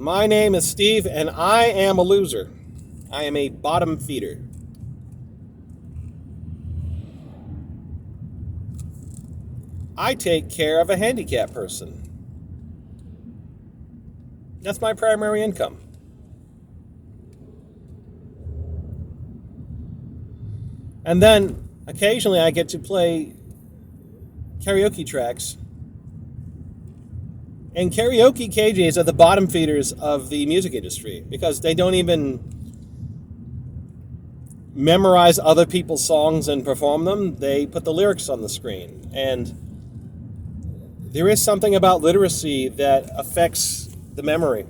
My name is Steve, and I am a loser. I am a bottom feeder. I take care of a handicapped person. That's my primary income. And then occasionally I get to play karaoke tracks. And karaoke KJs are the bottom feeders of the music industry because they don't even memorize other people's songs and perform them. They put the lyrics on the screen. And there is something about literacy that affects the memory.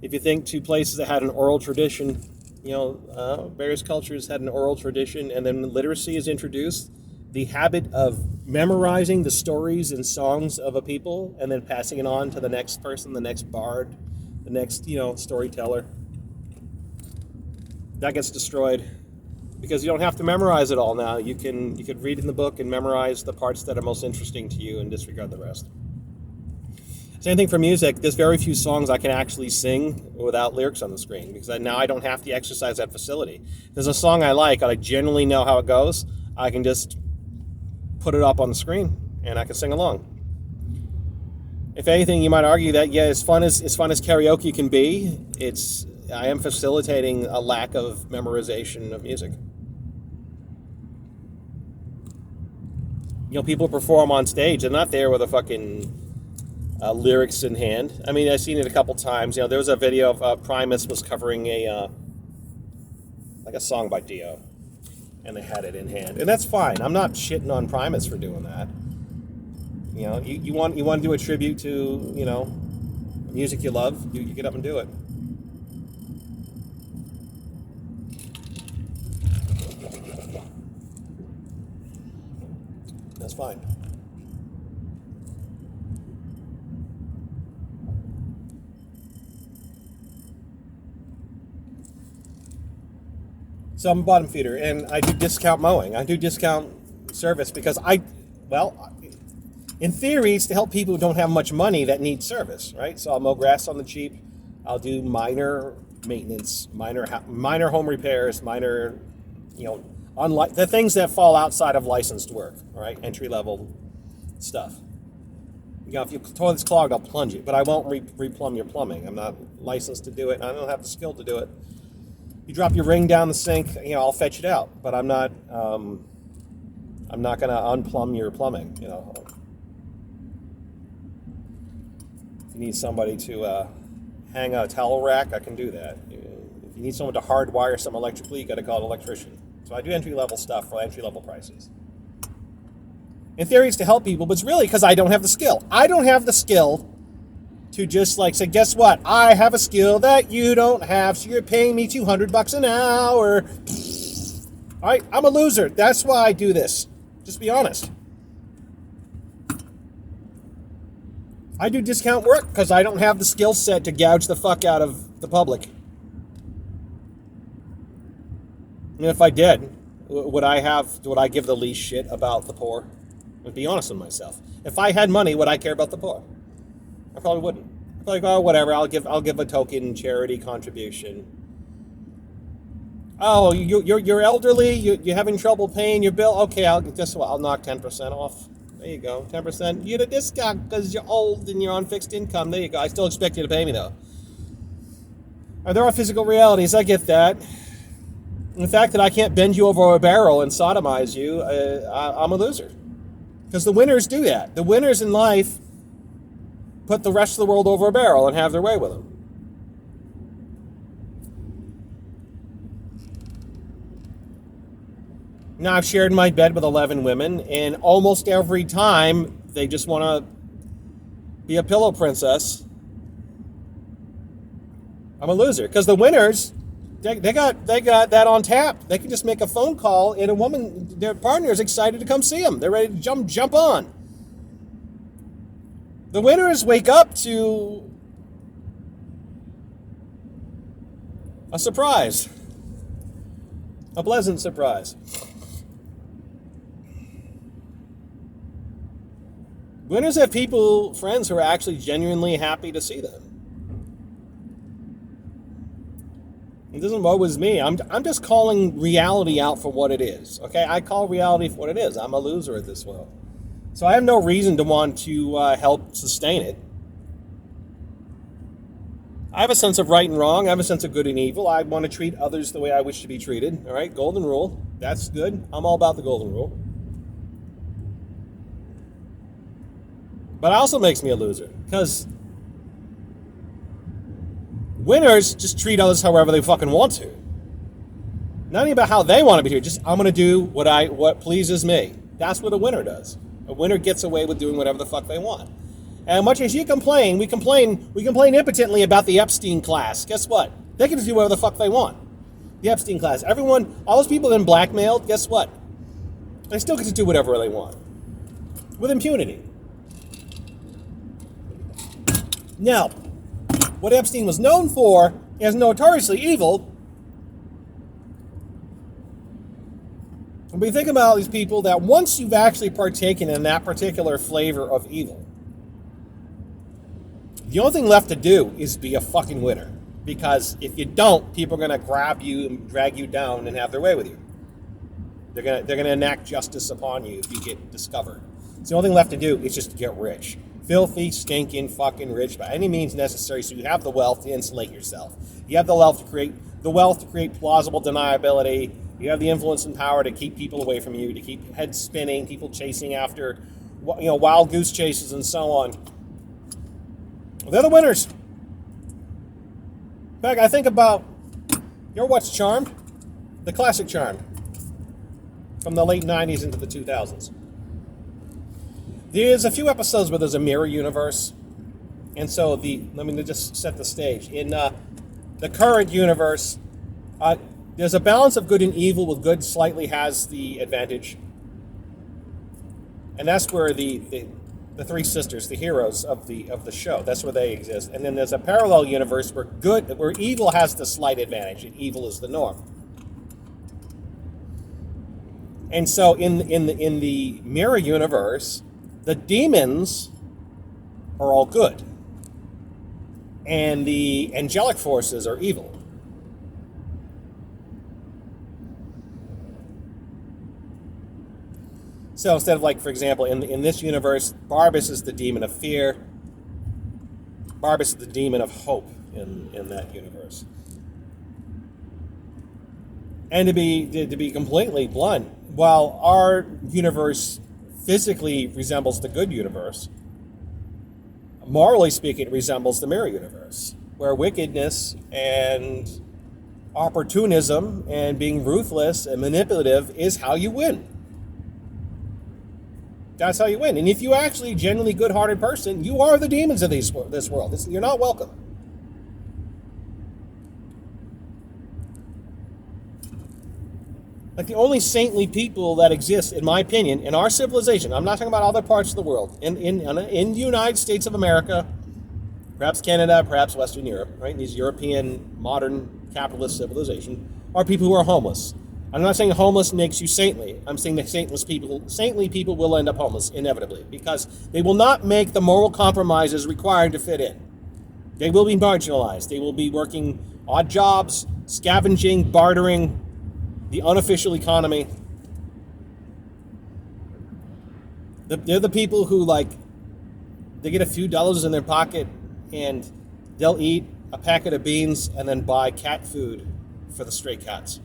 If you think to places that had an oral tradition, various cultures had an oral tradition, and then literacy is introduced, the habit of memorizing the stories and songs of a people and then passing it on to the next person, the next bard, the next, storyteller, that gets destroyed because you don't have to memorize it all now. You can read in the book and memorize the parts that are most interesting to you and disregard the rest. Same thing for music. There's very few songs I can actually sing without lyrics on the screen because now I don't have to exercise that facility. If there's a song I like and I generally know how it goes, I can just put it up on the screen and I can sing along. If anything, you might argue that as fun as karaoke can be, I am facilitating a lack of memorization of music. People perform on stage. They're not there with a fucking lyrics in hand. I mean, I've seen it a couple times. There was a video of Primus was covering a song by Dio, and they had it in hand, and that's fine. I'm not shitting on Primus for doing that. You want to do a tribute to music you love. You get up and do it. That's fine. So I'm a bottom feeder, and I do discount mowing. I do discount service because in theory, it's to help people who don't have much money that need service, right? So I'll mow grass on the cheap. I'll do minor maintenance, minor home repairs, minor, the things that fall outside of licensed work, right? Entry level stuff. If your toilet's clogged, I'll plunge it, but I won't replumb your plumbing. I'm not licensed to do it. I don't have the skill to do it. You drop your ring down the sink, I'll fetch it out, but I'm not going to unplumb your plumbing. If you need somebody to hang a towel rack, I can do that. If you need someone to hardwire something electrically, you got to call an electrician. So I do entry-level stuff for entry-level prices. In theory, it's to help people, but it's really because I don't have the skill. I don't have the skill to just say, guess what? I have a skill that you don't have, so you're paying me $200 an hour. All right, I'm a loser. That's why I do this. Just be honest. I do discount work because I don't have the skill set to gouge the fuck out of the public. And if I did, would I give the least shit about the poor? I'd be honest with myself. If I had money, would I care about the poor? I probably wouldn't. I'd be like, oh, whatever. I'll give a token charity contribution. Oh, you're elderly. You're having trouble paying your bill. Okay, I'll knock 10% off. There you go, 10%. You get a discount because you're old and you're on fixed income. There you go. I still expect you to pay me though. There are physical realities. I get that. And the fact that I can't bend you over a barrel and sodomize you, I'm a loser. Because the winners do that. The winners in life put the rest of the world over a barrel and have their way with them. Now, I've shared my bed with 11 women, and almost every time they just want to be a pillow princess. I'm a loser. Because the winners, they got that on tap. They can just make a phone call, and their partner is excited to come see them. They're ready to jump on. The winners wake up to a surprise. A pleasant surprise. Winners have friends who are actually genuinely happy to see them. It doesn't woe is me. I'm just calling reality out for what it is. Okay, I call reality for what it is. I'm a loser at this world, so I have no reason to want to help sustain it. I have a sense of right and wrong. I have a sense of good and evil. I want to treat others the way I wish to be treated. All right, golden rule. That's good. I'm all about the golden rule. But it also makes me a loser because winners just treat others however they fucking want to. Not even about how they want to be treated. Just I'm gonna do what pleases me. That's what a winner does. A winner gets away with doing whatever the fuck they want. And much as you complain, we complain impotently about the Epstein class. Guess what? They can just do whatever the fuck they want. The Epstein class. Everyone, all those people that have been blackmailed, guess what? They still get to do whatever they want. With impunity. Now, what Epstein was known for as notoriously evil. When we think about these people that once you've actually partaken in that particular flavor of evil, the only thing left to do is be a fucking winner. Because if you don't, people are going to grab you and drag you down and have their way with you. They're gonna enact justice upon you if you get discovered. So the only thing left to do is just to get rich. Filthy, stinking, fucking rich by any means necessary, so you have the wealth to insulate yourself. You have the wealth to create plausible deniability. You have the influence and power to keep people away from you, to keep heads spinning, people chasing after, wild goose chases and so on. They're the winners. In fact, I think about, you ever watch Charmed? The classic Charmed. From the late 90s into the 2000s. There's a few episodes where there's a mirror universe. And so let me just set the stage. In the current universe, there's a balance of good and evil, with good slightly has the advantage. And that's where the three sisters, the heroes of the show, that's where they exist. And then there's a parallel universe where evil has the slight advantage, and evil is the norm. And so in the mirror universe, the demons are all good, and the angelic forces are evil. So instead of, like, for example, in this universe, Barbas is the demon of fear. Barbas is the demon of hope in that universe. And to be completely blunt, while our universe physically resembles the good universe, morally speaking, it resembles the mirror universe, where wickedness and opportunism and being ruthless and manipulative is how you win. That's how you win. And if you actually genuinely good-hearted person, you are the demons of this world. You're not welcome. Like, the only saintly people that exist, in my opinion, in our civilization, I'm not talking about other parts of the world, in the United States of America, perhaps Canada, perhaps Western Europe, right? These European modern capitalist civilization, are people who are homeless. I'm not saying homeless makes you saintly. I'm saying that saintly people will end up homeless inevitably, because they will not make the moral compromises required to fit in. They will be marginalized. They will be working odd jobs, scavenging, bartering, the unofficial economy. They're the people who, like, they get a few dollars in their pocket and they'll eat a packet of beans and then buy cat food for the stray cats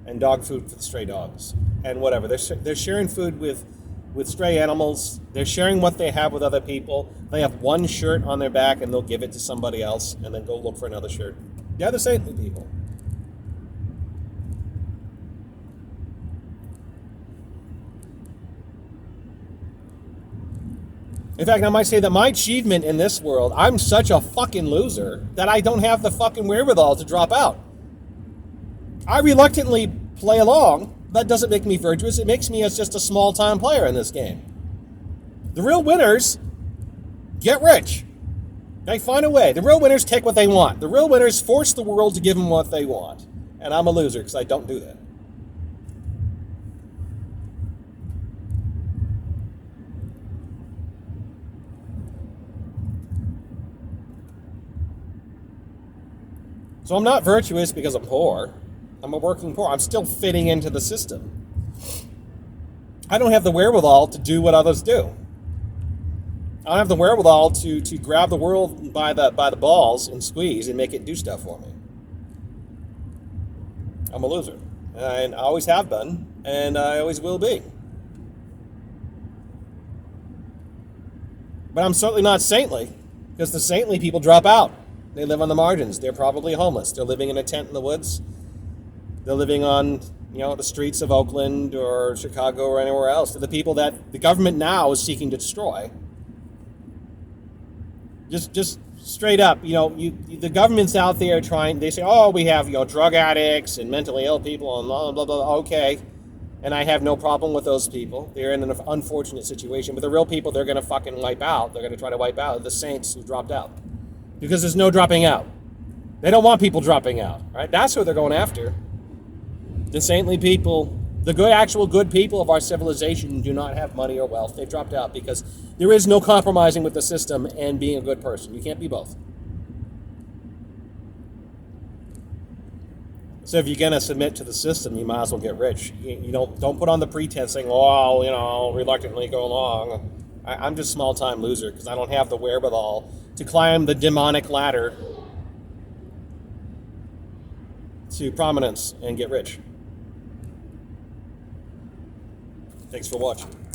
and dog food for the stray dogs and whatever. They're sharing food with stray animals. They're sharing what they have with other people. They have one shirt on their back and they'll give it to somebody else and then go look for another shirt. They're the saintly people. In fact, I might say that my achievement in this world, I'm such a fucking loser that I don't have the fucking wherewithal to drop out. I reluctantly play along. That doesn't make me virtuous. It makes me as just a small-time player in this game. The real winners get rich. They find a way. The real winners take what they want. The real winners force the world to give them what they want. And I'm a loser because I don't do that. So I'm not virtuous because I'm poor. I'm a working poor. I'm still fitting into the system. I don't have the wherewithal to do what others do. I don't have the wherewithal to grab the world by the balls and squeeze and make it do stuff for me. I'm a loser. And I always have been, and I always will be. But I'm certainly not saintly, because the saintly people drop out. They live on the margins. They're probably homeless. They're living in a tent in the woods. They're living on, the streets of Oakland or Chicago or anywhere else. They're the people that the government now is seeking to destroy. Just straight up, the government's out there trying. They say, oh, we have drug addicts and mentally ill people and blah blah blah. Okay, and I have no problem with those people. They're in an unfortunate situation, but the real people they're going to fucking wipe out. They're going to try to wipe out the saints who dropped out, because there's no dropping out. They don't want people dropping out, right? That's who they're going after. The saintly people, the good people of our civilization do not have money or wealth. They've dropped out because there is no compromising with the system and being a good person. You can't be both. So if you're going to submit to the system, you might as well get rich. You don't put on the pretense saying, oh, I'll reluctantly go along. I'm just a small-time loser because I don't have the wherewithal to climb the demonic ladder to prominence and get rich. Thanks for watching.